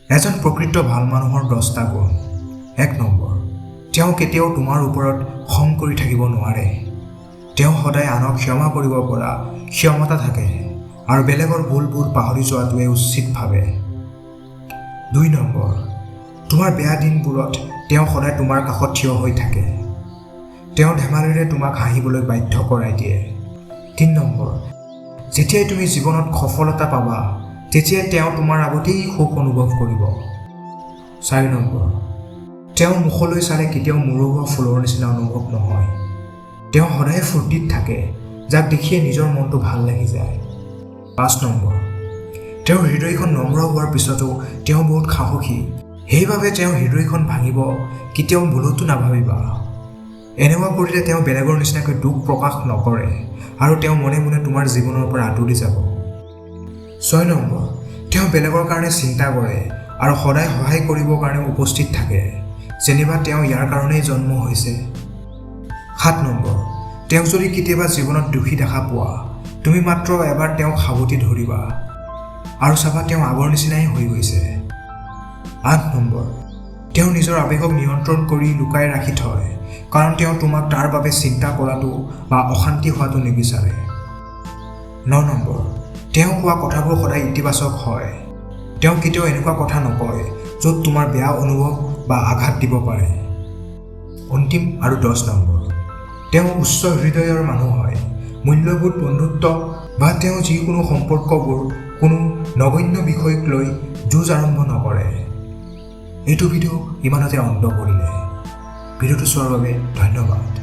এজন প্ৰকৃত ভাল মানুহৰ 10টা গুণ। 1 নম্বৰ, তেওঁ কেতিয়াও তোমাৰ ওপৰত খং কৰি থাকিব নোৱাৰে। তেওঁ সদায় আনক ক্ষমা কৰিব পৰা ক্ষমতা থাকে আৰু বেলেগৰ ভুলবোৰ পাহৰি যোৱাটোৱে উচিত ভাবে। 2 নম্বৰ, তোমাৰ বেয়া দিনবোৰত তেওঁ সদায় তোমাৰ কাষত থিয় হৈ থাকে। তেওঁ ধেমালিৰে তোমাক হাঁহিবলৈ বাধ্য কৰাই দিয়ে। 3 নম্বৰ, যেতিয়াই তুমি জীৱনত সফলতা পাবা তেতিয়াই তেওঁ তোমাৰ আগতেই সুখ অনুভৱ কৰিব। 4 নম্বৰ, তেওঁ মুখলৈ চালে কেতিয়াও মুৰুগোৱা ফুলৰ নিচিনা অনুভৱ নহয়। তেওঁ সদায় ফূৰ্তিত থাকে, যাক দেখিয়ে নিজৰ মনটো ভাল লাগি যায়। 5 নম্বৰ, তেওঁৰ হৃদয়খন নম্ৰ হোৱাৰ পিছতো তেওঁ বহুত সাহসী। সেইবাবে তেওঁ হৃদয়খন ভাঙিব কেতিয়াও ভুলতো নাভাবিবা। এনেকুৱা কৰিলে তেওঁ বেলেগৰ নিচিনাকৈ দুখ প্ৰকাশ নকৰে আৰু তেওঁ মনে মনে তোমাৰ জীৱনৰ পৰা আঁতৰি যাব। 6 নম্বৰ, তেওঁ বেলেগৰ কাৰণে চিন্তা কৰে আৰু সদায় সহায় কৰিবৰ কাৰণে উপস্থিত থাকে, যেনিবা তেওঁ ইয়াৰ কাৰণেই জন্ম হৈছে। 7 নম্বৰ, তেওঁক যদি কেতিয়াবা জীৱনত দুখী দেখা পোৱা তুমি মাত্ৰ এবাৰ তেওঁক সাৱটি ধৰিবা আৰু চাবা তেওঁ আগৰ নিচিনাই হৈ গৈছে। 8 নম্বৰ, তেওঁ নিজৰ আৱেগক নিয়ন্ত্ৰণ কৰি লুকাই ৰাখি থয়, কাৰণ তেওঁ তোমাক তাৰ বাবে চিন্তা কৰাটো বা অশান্তি হোৱাটো নিবিচাৰে। 9 নম্বৰ, তেওঁ কোৱা কথাবোৰ সদায় ইতিবাচক হয়। তেওঁ কেতিয়াও এনেকুৱা কথা নকয় য'ত তোমাৰ বেয়া অনুভৱ বা আঘাত দিব পাৰে। অন্তিম আৰু 10 নম্বৰ, তেওঁ উচ্চ হৃদয়ৰ মানুহ হয়। মূল্যবোধ, বন্ধুত্ব বা তেওঁ যিকোনো সম্পৰ্কবোৰ কোনো নগণ্য বিষয়ক লৈ যুঁজ আৰম্ভ নকৰে। এইটো ভিডিঅ' ইমানতে অন্ত পৰিলে। ভিডিঅ'টো চোৱাৰ বাবে ধন্যবাদ।